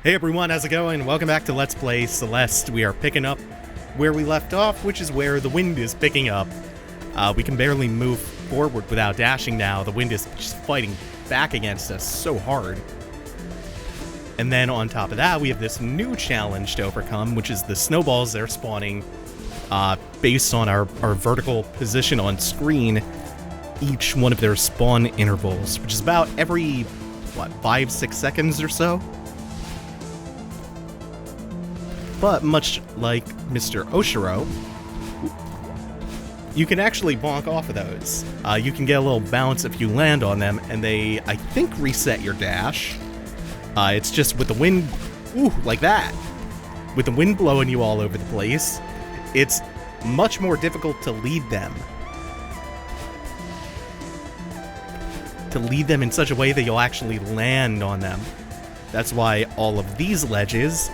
Hey everyone, how's it going? Welcome back to Let's Play Celeste. We are picking up where we left off, which is where the wind is picking up. We can barely move forward without dashing now. The wind is just fighting back against us so hard. And then on top of that, we have this new challenge to overcome, which is the snowballs that are spawning based on our vertical position on screen, each one of their spawn intervals, which is about every, 5-6 seconds or so? But much like Mr. Oshiro, you can actually bonk off of those. You can get a little bounce if you land on them, and they, I think, reset your dash. It's just with the wind, like that. With the wind blowing you all over the place, it's much more difficult to lead them. To lead them in such a way that you'll actually land on them. That's why all of these ledges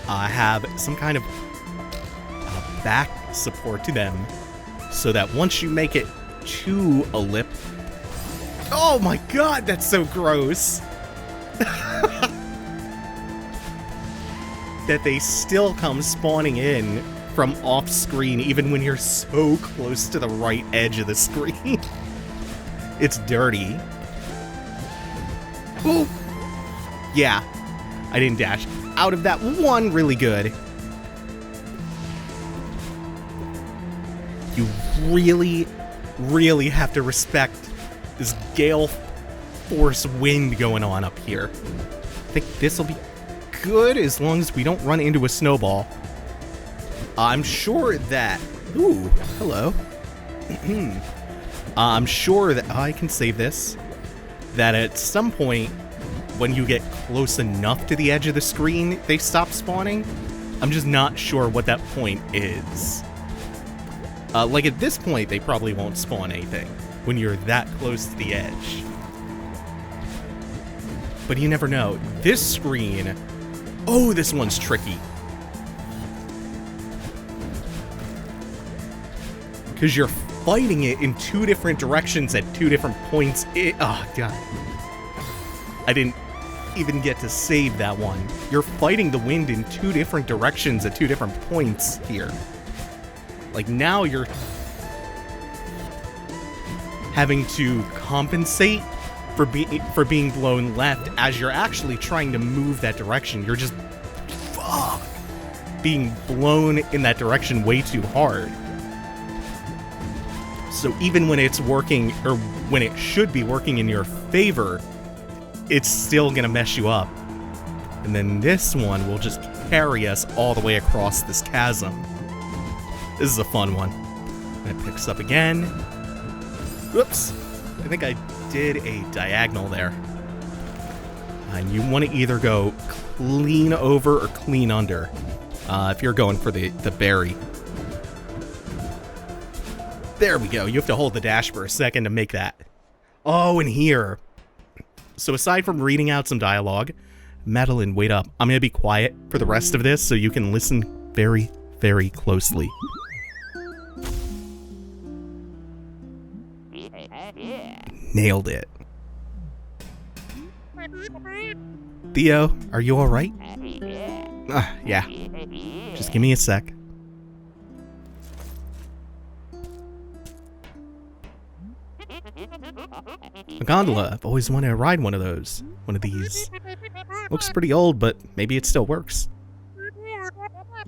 have some kind of back support to them, so that once you make it to a lip... Oh my god, that's so gross! That they still come spawning in from off-screen even when you're so close to the right edge of the screen. It's dirty. Ooh! Yeah, I didn't dash out of that one really good. You really, really have to respect this gale force wind going on up here. I think this will be good as long as we don't run into a snowball. I'm sure that... Ooh, hello. I'm sure that I can save this. That at some point, when you get close enough to the edge of the screen, they stop spawning. I'm just not sure what that point is. Like at this point, they probably won't spawn anything when you're that close to the edge. But you never know. This screen... Oh, this one's tricky. Because you're fighting it in two different directions at two different points. Oh, God. I didn't even get to save that one. You're fighting the wind in two different directions at two different points here. Like, now you're having to compensate for being blown left as you're actually trying to move that direction. You're just being blown in that direction way too hard. So even when it's working, or when it should be working in your favor, it's still gonna mess you up. And then this one will just carry us all the way across this chasm. This is a fun one. And it picks up again. Whoops. I think I did a diagonal there. And you want to either go clean over or clean under, if you're going for the berry. There we go. You have to hold the dash for a second to make that. Oh, and here. So aside from reading out some dialogue, Madeline, wait up. I'm going to be quiet for the rest of this so you can listen very, very closely. Nailed it. Theo, are you alright? Yeah. Just give me a sec. A gondola. I've always wanted to ride one of those. One of these. Looks pretty old, but maybe it still works.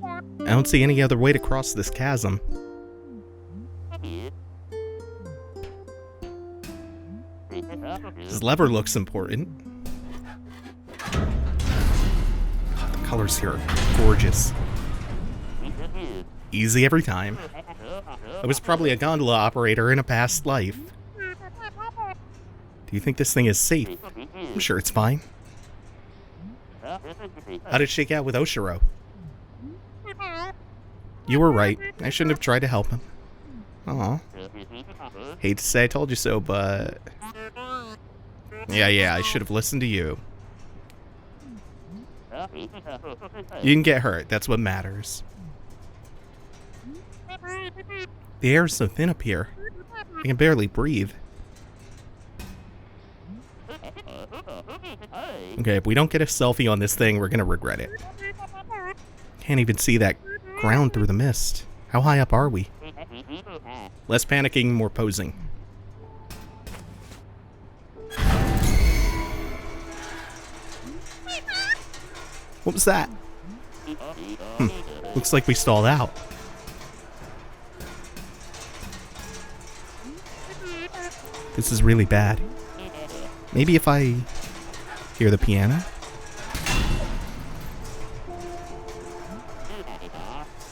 I don't see any other way to cross this chasm. This lever looks important. God, the colors here are gorgeous. Easy every time. I was probably a gondola operator in a past life. Do you think this thing is safe? I'm sure it's fine. How'd it shake out with Oshiro? You were right. I shouldn't have tried to help him. Aw. Hate to say I told you so, but... Yeah, I should have listened to you. You didn't get hurt, that's what matters. The air's so thin up here. I can barely breathe. Okay, if we don't get a selfie on this thing, we're gonna regret it. Can't even see that ground through the mist. How high up are we? Less panicking, more posing. What was that? Looks like we stalled out. This is really bad. Maybe if I hear the piano?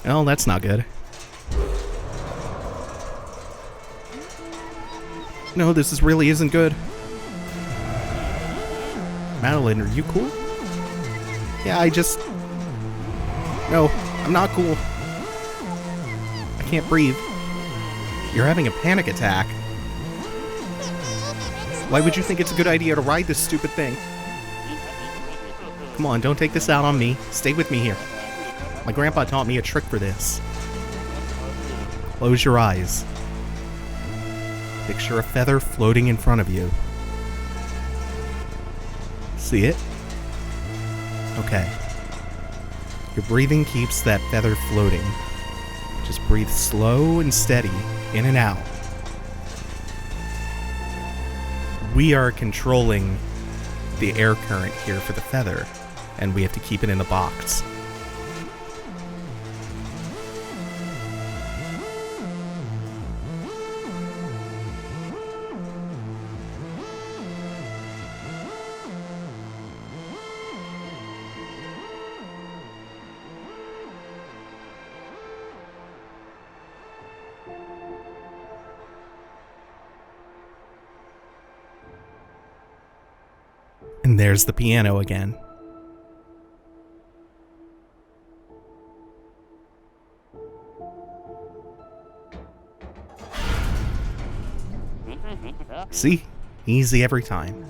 Oh, that's not good. No, this really isn't good. Madeline, are you cool? Yeah, No, I'm not cool. I can't breathe. You're having a panic attack. Why would you think it's a good idea to ride this stupid thing? Come on, don't take this out on me. Stay with me here. My grandpa taught me a trick for this. Close your eyes. Picture a feather floating in front of you. See it? Okay. Your breathing keeps that feather floating. Just breathe slow and steady, in and out. We are controlling the air current here for the feather, and we have to keep it in the box. And there's the piano again. See? Easy every time.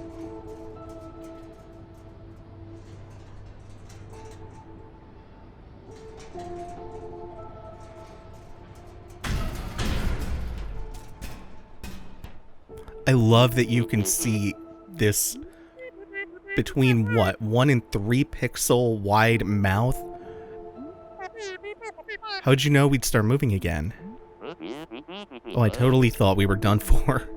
I love that you can see this between, what, 1 and 3 pixel wide mouth? How'd you know we'd start moving again? Oh, I totally thought we were done for.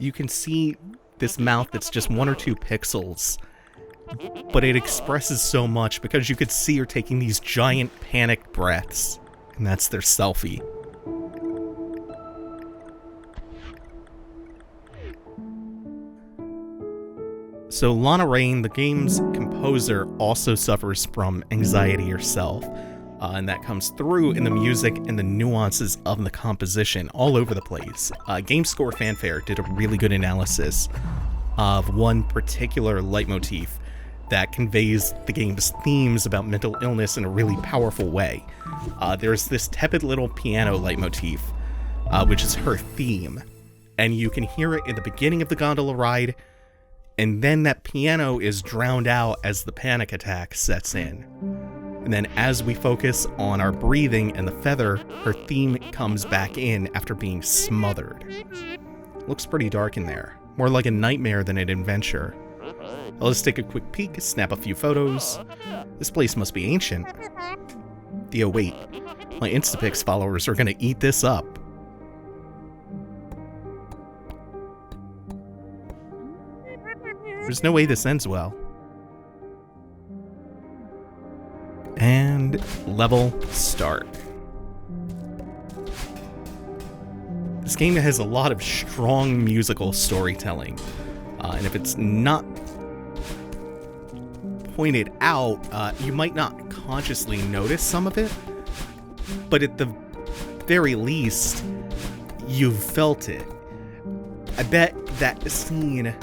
You can see this mouth that's just 1 or 2 pixels, but it expresses so much because you could see her taking these giant panicked breaths, and that's their selfie. So Lana Rain, the game's composer, also suffers from anxiety herself, and that comes through in the music and the nuances of the composition all over the place. GameScore Fanfare did a really good analysis of one particular leitmotif that conveys the game's themes about mental illness in a really powerful way. There's this tepid little piano leitmotif, which is her theme, and you can hear it in the beginning of the gondola ride, and then that piano is drowned out as the panic attack sets in. And then as we focus on our breathing and the feather, her theme comes back in after being smothered. Looks pretty dark in there. More like a nightmare than an adventure. Let's take a quick peek, snap a few photos. This place must be ancient. Theo, wait. My Instapix followers are gonna eat this up. There's no way this ends well. And level start. This game has a lot of strong musical storytelling, and if it's not pointed out, you might not consciously notice some of it, but at the very least, you've felt it. I bet that scene,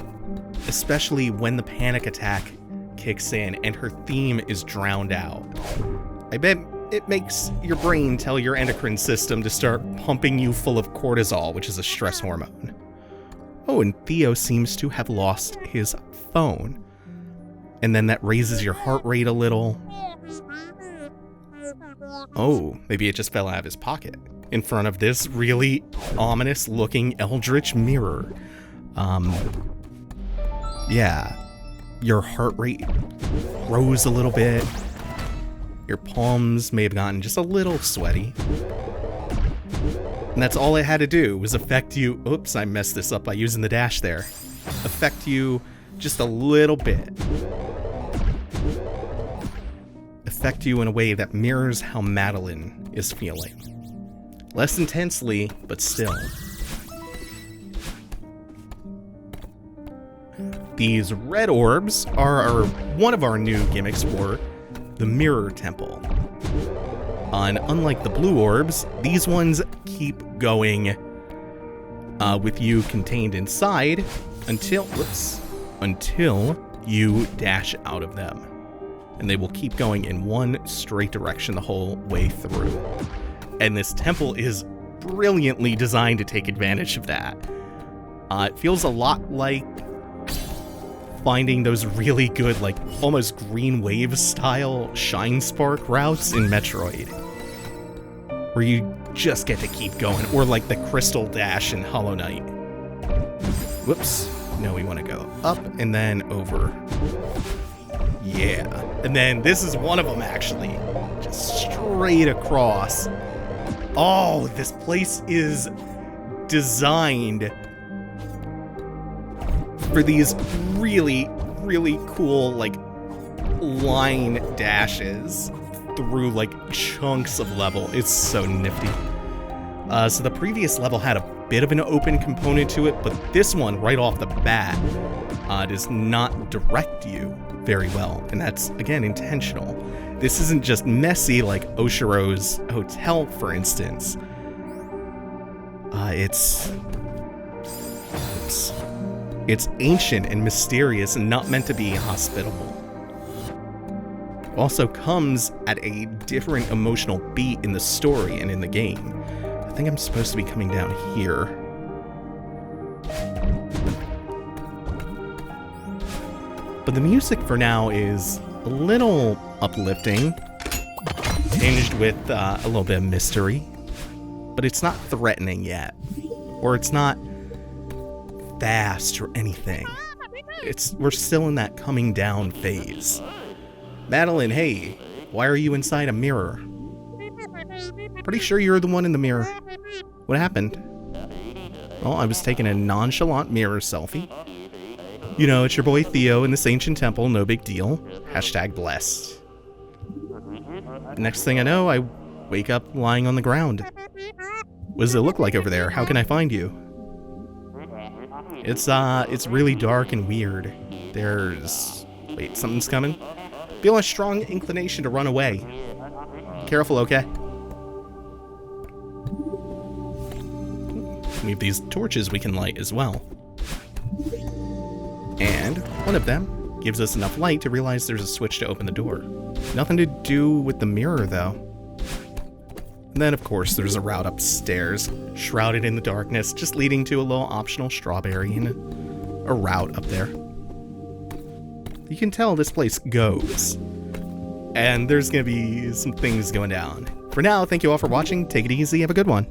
especially when the panic attack kicks in and her theme is drowned out, I bet it makes your brain tell your endocrine system to start pumping you full of cortisol, which is a stress hormone. Oh, and Theo seems to have lost his phone. And then that raises your heart rate a little. Oh, maybe it just fell out of his pocket in front of this really ominous looking eldritch mirror. Yeah. your heart rate rose a little bit. Your palms may have gotten just a little sweaty. And that's all it had to do, was affect you. Oops, I messed this up by using the dash there. Affect you just a little bit. Affect you in a way that mirrors how Madeline is feeling. Less intensely, but still. These red orbs are one of our new gimmicks for the Mirror Temple. And unlike the blue orbs, these ones keep going with you contained inside until you dash out of them. And they will keep going in one straight direction the whole way through. And this temple is brilliantly designed to take advantage of that. It feels a lot like finding those really good, like, almost Green Wave style Shine Spark routes in Metroid, where you just get to keep going, or like the Crystal Dash in Hollow Knight. Whoops. No, we want to go up and then over. Yeah. And then this is one of them, actually. Just straight across. Oh, this place is designed for these really, really cool, like, line dashes through, like, chunks of level. It's so nifty. So the previous level had a bit of an open component to it, but this one, right off the bat, does not direct you very well, and that's, again, intentional. This isn't just messy like Oshiro's Hotel, for instance. It's ancient and mysterious and not meant to be hospitable. Also comes at a different emotional beat in the story and in the game. I think I'm supposed to be coming down here. But the music for now is a little uplifting, tinged with a little bit of mystery, but it's not threatening yet, or it's not fast or anything. We're still in that coming down phase. Madeline, hey, why are you inside a mirror? Pretty sure you're the one in the mirror. What happened? Well, I was taking a nonchalant mirror selfie. You know, it's your boy Theo in this ancient temple, no big deal. Hashtag blessed. Next thing I know, I wake up lying on the ground. What does it look like over there? How can I find you? It's really dark and weird. Wait, something's coming? Feel a strong inclination to run away. Careful, okay? We have these torches we can light as well. And one of them gives us enough light to realize there's a switch to open the door. Nothing to do with the mirror, though. And then, of course, there's a route upstairs, shrouded in the darkness, just leading to a little optional strawberry and a route up there. You can tell this place goes. And there's gonna be some things going down. For now, thank you all for watching. Take it easy. Have a good one.